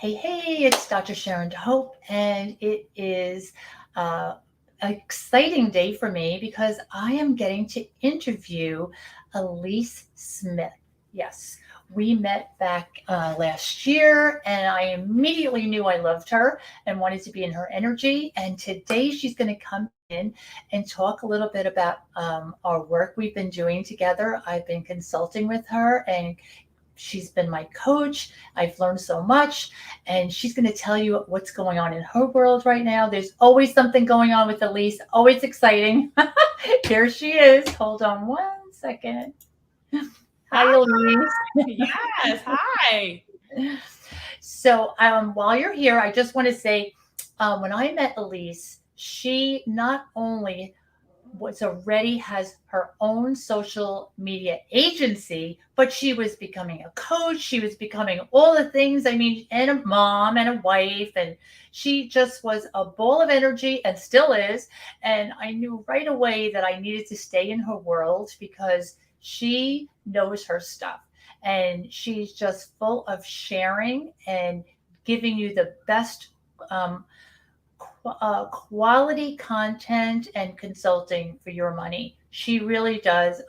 Hey, it's Dr. Sharon Hope, and it is uh, an exciting day for me because I am getting to interview Alyece Smith. Yes, we met back last year, and I immediately knew I loved her and wanted to be in her energy. And today she's going to come in and talk a little bit about our work we've been doing together. I've been consulting with her and she's been my coach. I've learned so much, and she's going to tell you what's going on in her world right now. There's always something going on with Alyece, always exciting. Here she is. Hold on one second. Hi, Hi. Alyece. Yes. Hi. So, while you're here, I just want to say when I met Alyece, she not only was already has her own social media agency, but she was becoming a coach. She was becoming all the things. I mean, and a mom and a wife. And she just was a ball of energy and still is. And I knew right away that I needed to stay in her world because she knows her stuff. And she's just full of sharing and giving you the best um, quality content and consulting for your money. She really does.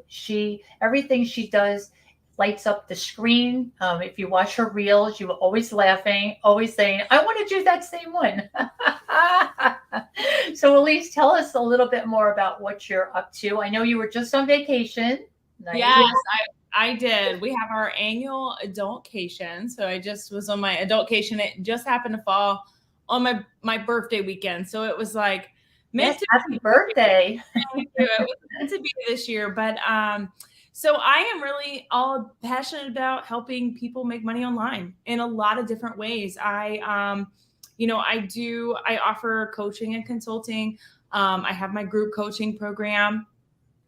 She everything she does lights up the screen. If you watch her reels, you are always laughing, always saying, "I want to do that same one." So, Elise, tell us a little bit more about what you're up to. I know you were just on vacation. Nice. Yes, I did. We have our annual adultcation. So I just was on my adultcation. It just happened to fall on my birthday weekend. So it was like Yes, meant to happy be. birthday. It was meant to be this year. But so I am really all passionate about helping people make money online in a lot of different ways. I offer coaching and consulting. I have my group coaching program.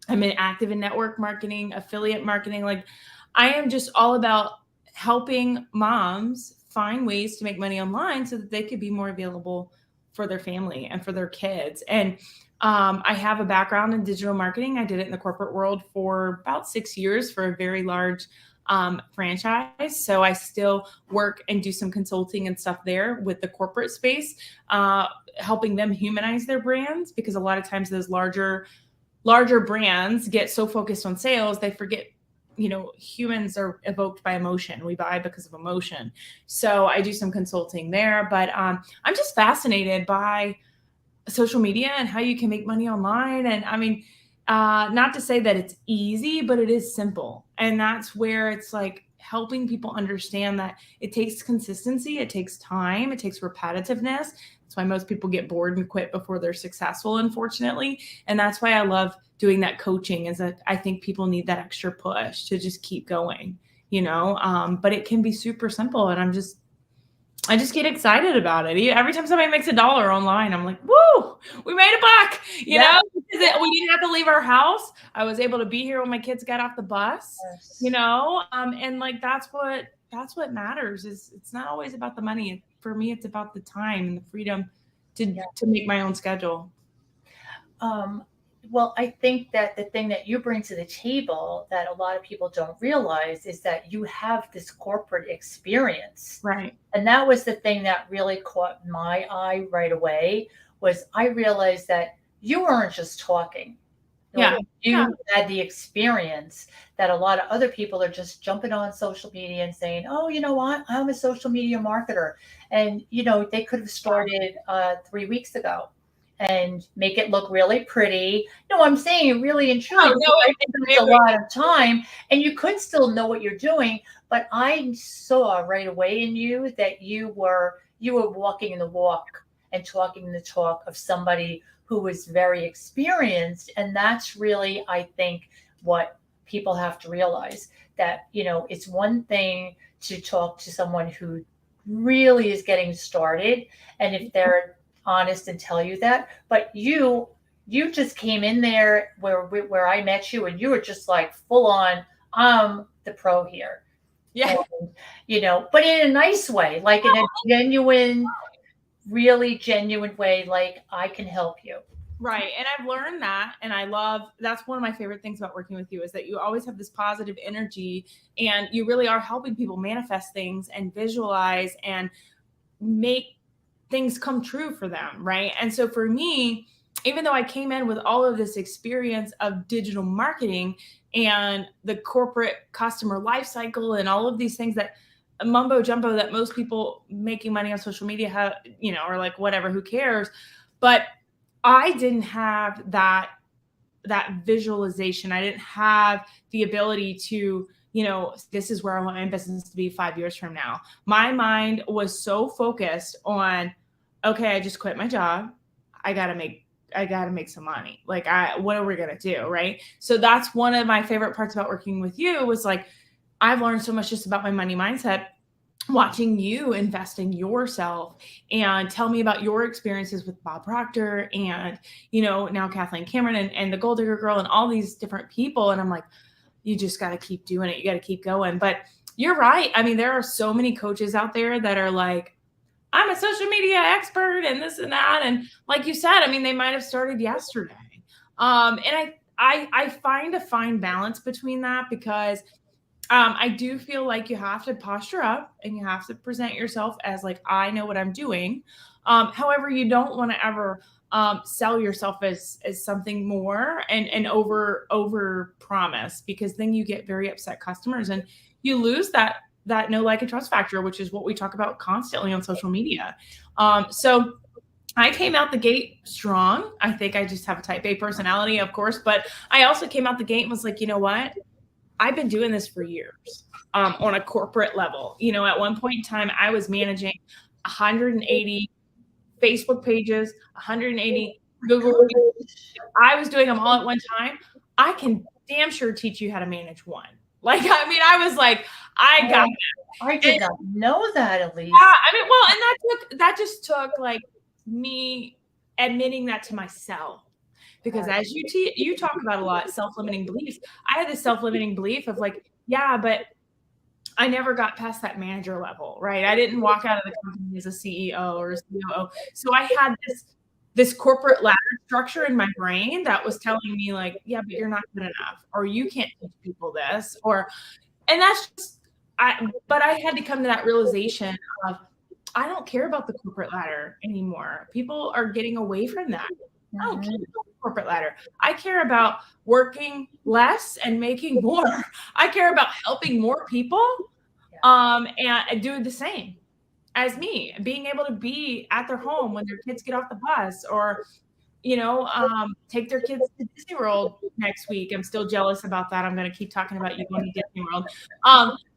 I'm active in network marketing, affiliate marketing. Like I am just all about helping moms find ways to make money online so that they could be more available for their family and for their kids. And I have a background in digital marketing. I did it in the corporate world for about 6 years for a very large franchise. So I still work and do some consulting and stuff there with the corporate space, helping them humanize their brands, because a lot of times those larger brands get so focused on sales, they forget, humans are evoked by emotion. We buy because of emotion. So I do some consulting there, but I'm just fascinated by social media and how you can make money online. And I mean, not to say that it's easy, but it is simple. And that's where it's like helping people understand that it takes consistency, it takes time, it takes repetitiveness. That's why most people get bored and quit before they're successful, unfortunately. And that's why I love doing that coaching, is that I think people need that extra push to just keep going, but it can be super simple. And I just get excited about it. Every time somebody makes $1 online, I'm like, woo, we made a buck, Yeah. because we didn't have to leave our house. I was able to be here when my kids got off the bus, Yes. and like, that's what matters. Is it's not always about the money. For me, it's about the time and the freedom to Yeah. make my own schedule. Um, well, I think that the thing that you bring to the table that a lot of people don't realize is that you have this corporate experience. Right. And that was the thing that really caught my eye right away was I realized that you weren't just talking. Yeah. Yeah. You had the experience that a lot of other people are just jumping on social media and saying, "Oh, you know what? I'm a social media marketer," and they could have started 3 weeks ago and make it look really pretty. No, I'm saying really and truly, Oh, because no, I think it's a lot of time, and you could still know what you're doing. But I saw right away in you that you were walking the walk and talking the talk of somebody who was very experienced. And that's really, I think, what people have to realize, that, it's one thing to talk to someone who really is getting started. And if they're honest and tell you that, but you just came in there where I met you, and you were just like full on, I'm the pro here. Yeah. And, but in a nice way, like in a genuine, really genuine way, like I can help you. Right. And I've learned that. And that's one of my favorite things about working with you is that you always have this positive energy and you really are helping people manifest things and visualize and make things come true for them. Right. And so for me, even though I came in with all of this experience of digital marketing and the corporate customer life cycle and all of these things that mumbo jumbo that most people making money on social media have, or like whatever, who cares? But I didn't have that visualization. I didn't have the ability to, this is where I want my business to be 5 years from now. My mind was so focused on, okay, I just quit my job. I gotta make some money. Like, what are we gonna do, right? So that's one of my favorite parts about working with you was like, I've learned so much just about my money mindset watching you invest in yourself and tell me about your experiences with Bob Proctor and, now Kathleen Cameron and the Gold Digger Girl and all these different people. And I'm like, you just got to keep doing it. You got to keep going. But you're right. I mean, there are so many coaches out there that are like, I'm a social media expert and this and that. And like you said, I mean, they might have started yesterday. And I find a fine balance between that because I do feel like you have to posture up and you have to present yourself as like, I know what I'm doing. However, you don't want to ever sell yourself as something more and over promise, because then you get very upset customers and you lose that know, like, and trust factor, which is what we talk about constantly on social media. So I came out the gate strong. I think I just have a type A personality, of course, but I also came out the gate and was like, you know what? I've been doing this for years on a corporate level. At one point in time, I was managing 180 Facebook pages, 180 Google pages. I was doing them all at one time. I can damn sure teach you how to manage one. Like, I mean, I was like, I got that. I did not know that, Alyece. Yeah, I mean, well, and that just took like me admitting that to myself. Because as you talk about a lot, self-limiting beliefs, I had this self-limiting belief of like, yeah, but I never got past that manager level, right? I didn't walk out of the company as a CEO or a COO. So I had this corporate ladder structure in my brain that was telling me like, yeah, but you're not good enough, or you can't teach people this, and that's just, but I had to come to that realization of, I don't care about the corporate ladder anymore. People are getting away from that. I don't care about the corporate ladder. I care about working less and making more. I care about helping more people and doing the same as me, being able to be at their home when their kids get off the bus, or take their kids to Disney World next week. I'm still jealous about that. I'm going to keep talking about you going to Disney World.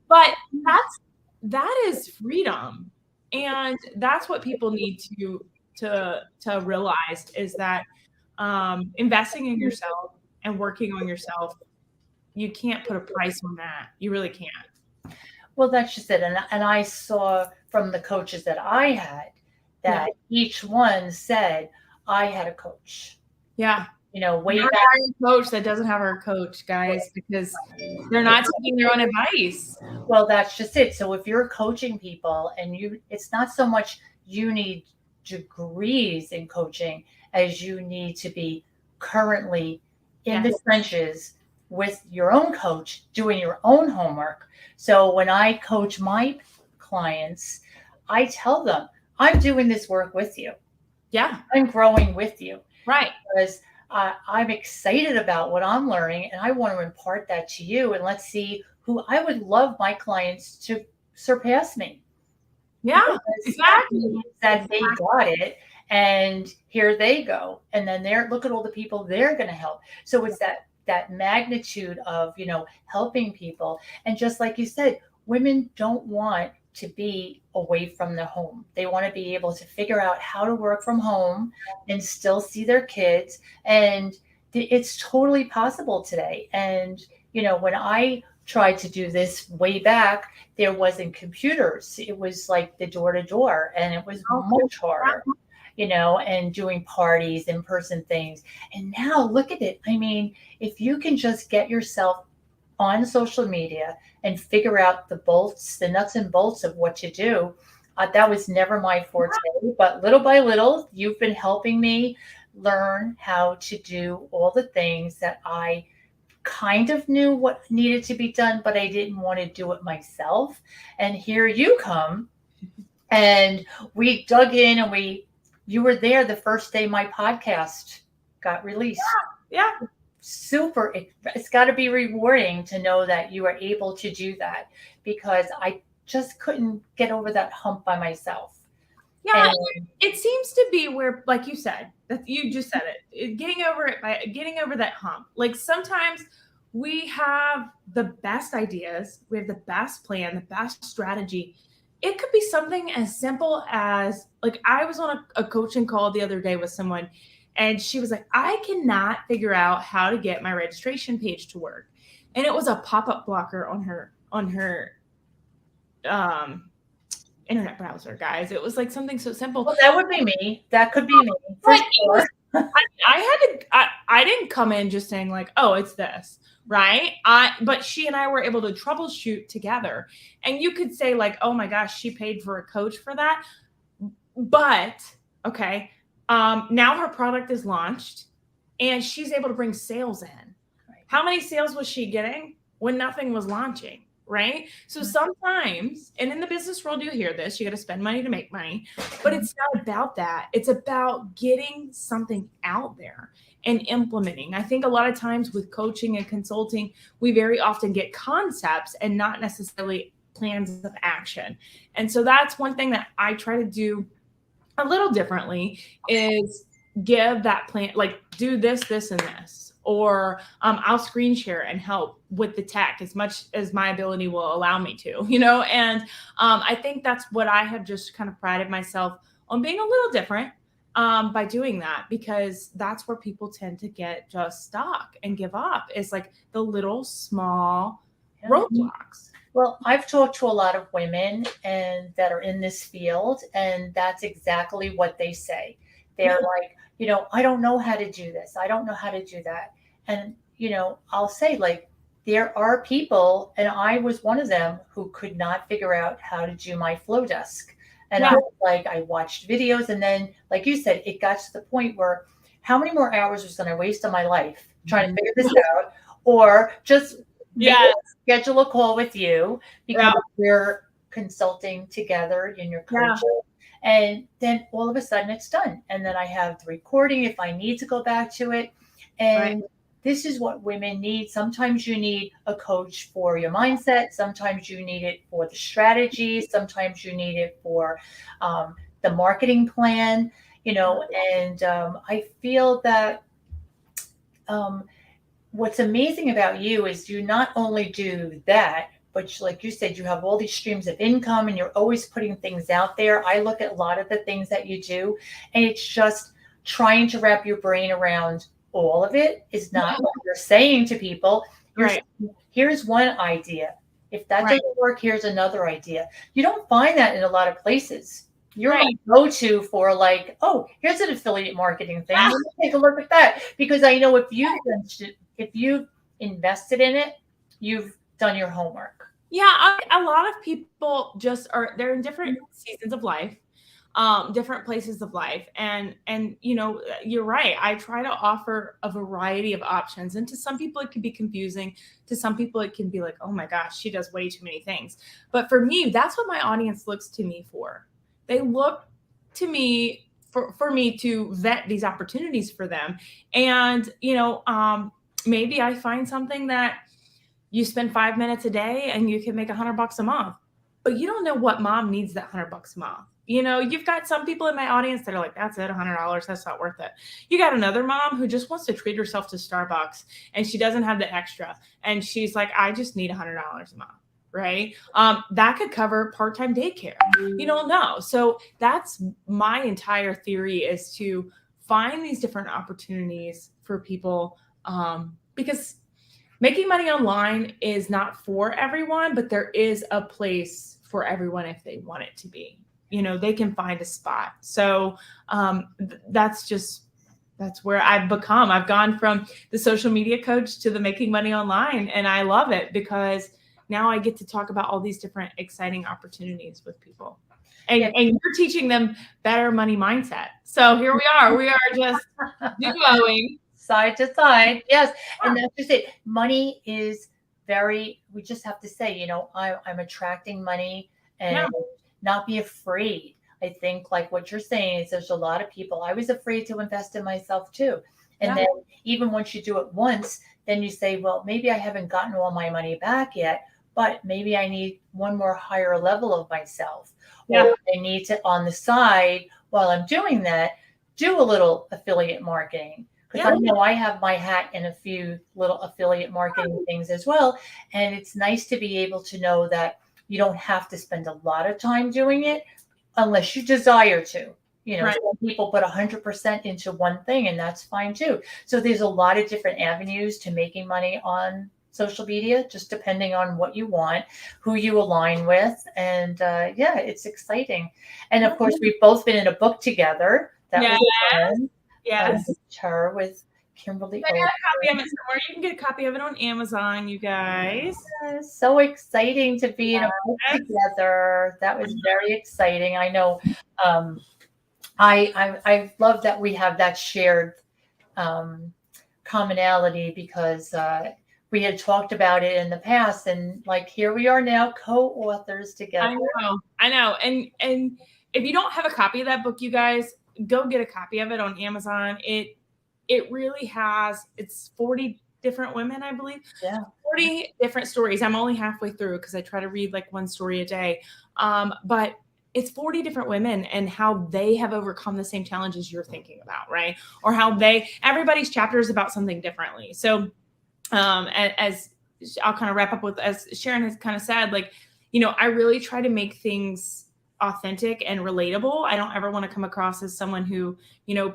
But that is freedom. And that's what people need to realize, is that investing in yourself and working on yourself, you can't put a price on that. You really can't. Well, that's just it. And I saw from the coaches that I had that each one said, I had a coach. Yeah. Way back. A coach that doesn't have her coach, guys, because they're not taking their own advice. Well, that's just it. So if you're coaching people and it's not so much you need degrees in coaching as you need to be currently in the trenches with your own coach, doing your own homework. So when I coach my clients, I tell them, I'm doing this work with you. Yeah. I'm growing with you. Right. Because I'm excited about what I'm learning, and I want to impart that to you. And let's see who I would love my clients to surpass me. Yeah, exactly. That they got it, and here they go. And then look at all the people they're going to help. So it's that magnitude of, helping people. And just like you said, women don't want to be away from the home. They want to be able to figure out how to work from home and still see their kids. And it's totally possible today. And, when I tried to do this way back, there wasn't computers. It was like the door to door, and it was much harder, and doing parties, in-person things. And now look at it. I mean, if you can just get yourself on social media and figure out the nuts and bolts of what to do. That was never my forte, but little by little, you've been helping me learn how to do all the things that I kind of knew what needed to be done, but I didn't want to do it myself. And here you come, and we dug in, and you were there the first day my podcast got released. Yeah. Super. It's got to be rewarding to know that you were able to do that, because I just couldn't get over that hump by myself. Yeah, And it seems to be where, like you said, that you just said it, getting over it by getting over that hump. Like sometimes we have the best ideas, we have the best plan, the best strategy. It could be something as simple as, like, I was on a coaching call the other day with someone, and she was like, I cannot figure out how to get my registration page to work. And it was a pop-up blocker on her um internet browser, guys. It was like something so simple. well, that would be me. That could be me for sure. I didn't come in just saying like, oh, it's this, right? But she and I were able to troubleshoot together. And you could say like, oh my gosh, she paid for a coach for that. But okay, now her product is launched and she's able to bring sales in. How many sales was she getting when nothing was launching? Right. So sometimes, and in the business world, you hear this, you got to spend money to make money, but it's not about that. It's about getting something out there and implementing. I think a lot of times with coaching and consulting, we very often get concepts and not necessarily plans of action. And so that's one thing that I try to do a little differently, is give that plan, like do this, this, and this. Or I'll screen share and help with the tech as much as my ability will allow me to, and I think that's what I have just kind of prided myself on, being a little different by doing that, because that's where people tend to get just stuck and give up, is like the little small roadblocks. Well, I've talked to a lot of women and that are in this field, and that's exactly what they say. They're like, I don't know how to do this. I don't know how to do that. And, I'll say, like, there are people, and I was one of them, who could not figure out how to do my flow desk. And I was like, I watched videos, and then, like you said, it got to the point where how many more hours was going to waste on my life trying to figure this out, or just schedule a call with you, because we're consulting together in your coaching. And then all of a sudden it's done. And then I have the recording if I need to go back to it. And this is what women need. Sometimes you need a coach for your mindset. Sometimes you need it for the strategy. Sometimes you need it for the marketing plan, and I feel that what's amazing about you is you not only do that, but like you said, you have all these streams of income and you're always putting things out there. I look at a lot of the things that you do, and it's just trying to wrap your brain around all of it is not what you're saying to people. You're saying, here's one idea. If that doesn't work, here's another idea. You don't find that in a lot of places. You're my go-to for like, oh, here's an affiliate marketing thing. Let me take a look at that. Because I know if you've invested in it, you've done your homework. Yeah, a lot of people just they're in different seasons of life, different places of life. And you're right. I try to offer a variety of options. And to some people, it can be confusing. To some people, it can be like, oh my gosh, she does way too many things. But for me, that's what my audience looks to me for. They look to me for me to vet these opportunities for them. And, maybe I find something that you spend 5 minutes a day and you can make $100 a month, but you don't know what mom needs that $100 a month. You've got some people in my audience that are like, that's it, $100, that's not worth it. You got another mom who just wants to treat herself to Starbucks and she doesn't have the extra. And she's like, I just need $100 a month. Right. That could cover part-time daycare. You don't know. So that's my entire theory, is to find these different opportunities for people, because making money online is not for everyone, but there is a place for everyone if they want it to be. They can find a spot. So that's where I've become. I've gone from the social media coach to the making money online, and I love it because now I get to talk about all these different exciting opportunities with people. Yeah. And you're teaching them better money mindset. So here we are. We are just duoing. Side to side. Yes. And that's just it. Money is we just have to say, I'm attracting money Yeah. and not be afraid. I think like what you're saying is there's a lot of people. I was afraid to invest in myself too. And Yeah. then even once you do it once, then you say, well, maybe I haven't gotten all my money back yet, but maybe I need one more higher level of myself. Yeah. Or I need to on the side while I'm doing that, do a little affiliate marketing because I Yeah. know I have my hat in a few little affiliate marketing things as well. And it's nice to be able to know that you don't have to spend a lot of time doing it unless you desire to. Right. Some people put 100% into one thing, and that's fine too. So there's a lot of different avenues to making money on social media, just depending on what you want, who you align with. And yeah, it's exciting. And of course, we've both been in a book together. That Yeah. was fun. Yes. Her with Kimberly I got O. a copy of it somewhere. You can get a copy of it on Amazon, you guys. So exciting to be in a book Yes. together. That was very exciting. I know I love that we have that shared um, commonality because we had talked about it in the past, and like here we are now, co-authors together. I know. And if you don't have a copy of that book, you guys, go get a copy of it on Amazon. It really has, it's 40 different women, I believe. Yeah. 40 different stories. I'm only halfway through because I try to read like one story a day. But it's 40 different women and how they have overcome the same challenges you're thinking about, right? Or how everybody's chapter is about something differently. So as I'll kind of wrap up with, as Sharon has kind of said, like, I really try to make things authentic and relatable. I don't ever want to come across as someone who,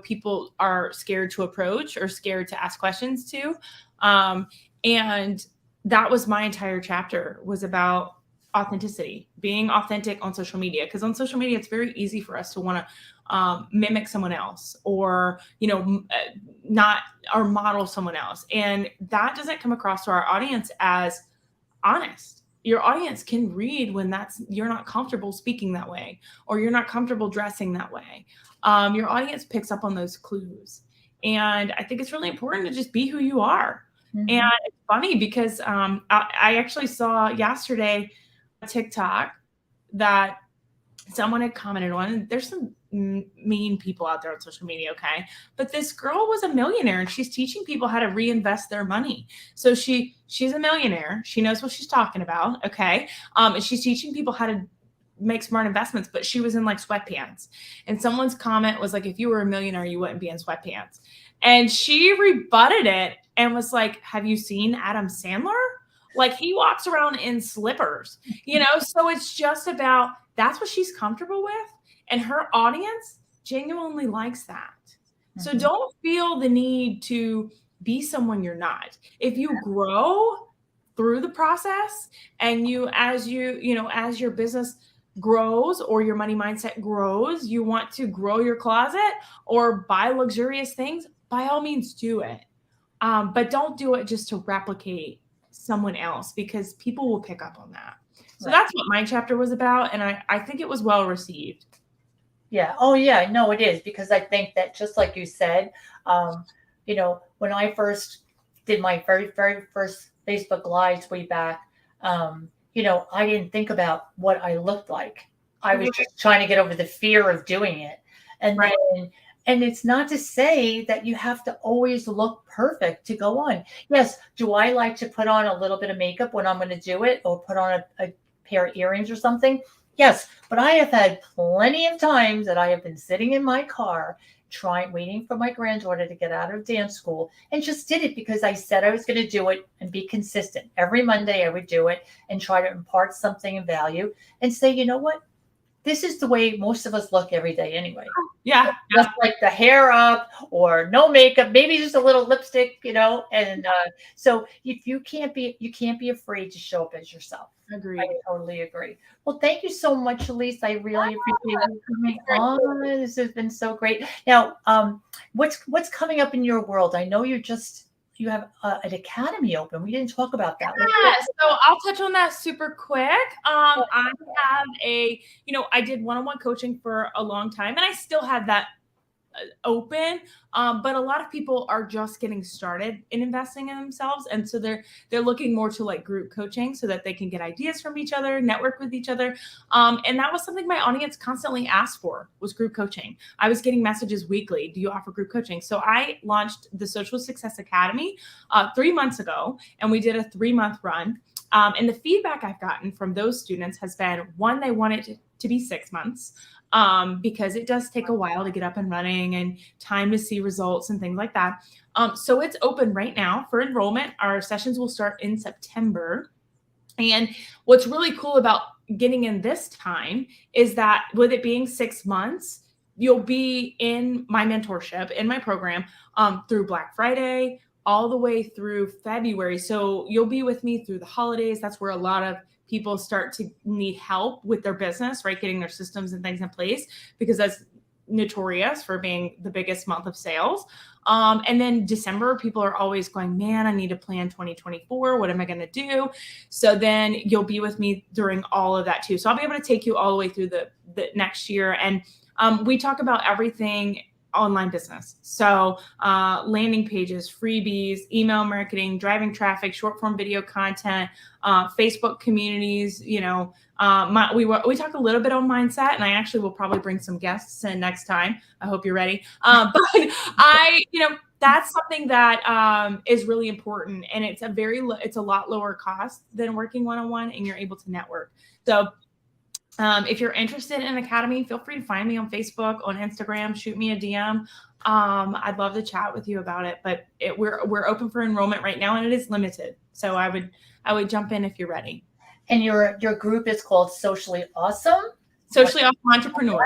people are scared to approach or scared to ask questions to. And that was my entire chapter, was about authenticity, being authentic on social media. Because on social media, it's very easy for us to want to mimic someone else or, not or model someone else. And that doesn't come across to our audience as honest. Your audience can read when you're not comfortable speaking that way, or you're not comfortable dressing that way. Your audience picks up on those clues. And I think it's really important to just be who you are. Mm-hmm. And it's funny because I actually saw yesterday a TikTok that someone had commented on, and there's some mean people out there on social media, okay? But this girl was a millionaire and she's teaching people how to reinvest their money. So she's a millionaire. She knows what she's talking about, okay? And she's teaching people how to make smart investments, but she was in like sweatpants. And someone's comment was like, if you were a millionaire, you wouldn't be in sweatpants. And she rebutted it and was like, have you seen Adam Sandler? Like, he walks around in slippers, So it's just about, that's what she's comfortable with. And her audience genuinely likes that. Mm-hmm. So don't feel the need to be someone you're not. If you grow through the process and as your business grows or your money mindset grows, you want to grow your closet or buy luxurious things, by all means do it. But don't do it just to replicate someone else, because people will pick up on that. So that's what my chapter was about. And I think it was well received. Yeah. Oh yeah. No, it is, because I think that just like you said, when I first did my very, very first Facebook Lives way back, I didn't think about what I looked like. I was just trying to get over the fear of doing it. And it's not to say that you have to always look perfect to go on. Yes. Do I like to put on a little bit of makeup when I'm going to do it, or put on a pair of earrings or something? Yes. But I have had plenty of times that I have been sitting in my car waiting for my granddaughter to get out of dance school, and just did it because I said I was going to do it and be consistent. Every Monday I would do it and try to impart something of value and say, you know what? This is the way most of us look every day anyway. Yeah. Just like the hair up or no makeup, maybe just a little lipstick, and so if you can't be afraid to show up as yourself. Agreed. I totally agree. Well, thank you so much, Alyece. I really appreciate you coming on. This has been so great. Now, what's coming up in your world? I know you're just you have an academy open. We didn't talk about that. Yeah, so I'll touch on that super quick. I have I did one-on-one coaching for a long time, and I still have that open. But a lot of people are just getting started in investing in themselves, and so they're looking more to like group coaching so that they can get ideas from each other, network with each other. And that was something my audience constantly asked for, was group coaching. I was getting messages weekly, do you offer group coaching? So I launched the Social Success Academy 3 months ago, and we did a 3-month run. And the feedback I've gotten from those students has been, one, they want it to be 6 months. Because it does take a while to get up and running and time to see results and things like that. So it's open right now for enrollment. Our sessions will start in September. And what's really cool about getting in this time is that with it being 6 months, you'll be in my mentorship, in my program, through Black Friday, all the way through February. So you'll be with me through the holidays. That's where a lot of people start to need help with their business, right? Getting their systems and things in place, because that's notorious for being the biggest month of sales. And then December, people are always going, man, I need to plan 2024. What am I going to do? So then you'll be with me during all of that too. So I'll be able to take you all the way through the next year. And we talk about everything online business. So landing pages, freebies, email marketing, driving traffic, short form video content, Facebook communities. We talk a little bit on mindset, and I actually will probably bring some guests in next time. I hope you're ready. But that's something that is really important, and it's a lot lower cost than working one-on-one, and you're able to network. So if you're interested in an academy, feel free to find me on Facebook, on Instagram, shoot me a DM. I'd love to chat with you about it, but we're open for enrollment right now, and it is limited. So I would jump in if you're ready. And your group is called Socially Ausome? Socially Awesome Entrepreneurs.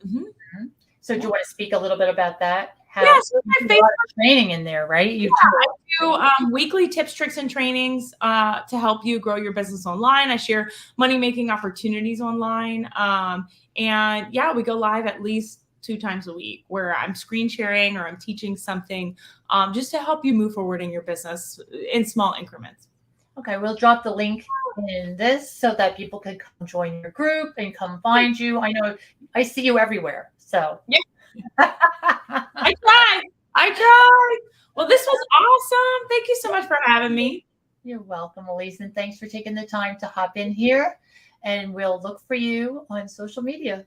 Mm-hmm. So do you want to speak a little bit about that? Yes, my Facebook training in there, right? I do weekly tips, tricks, and trainings to help you grow your business online. I share money-making opportunities online. And yeah, we go live at least 2 times a week where I'm screen sharing or I'm teaching something just to help you move forward in your business in small increments. Okay, we'll drop the link in this so that people can come join your group and come find you. I know I see you everywhere. So yeah. I tried. Well, this was awesome. Thank you so much for having me. You're welcome, Alyece, and thanks for taking the time to hop in here. And we'll look for you on social media.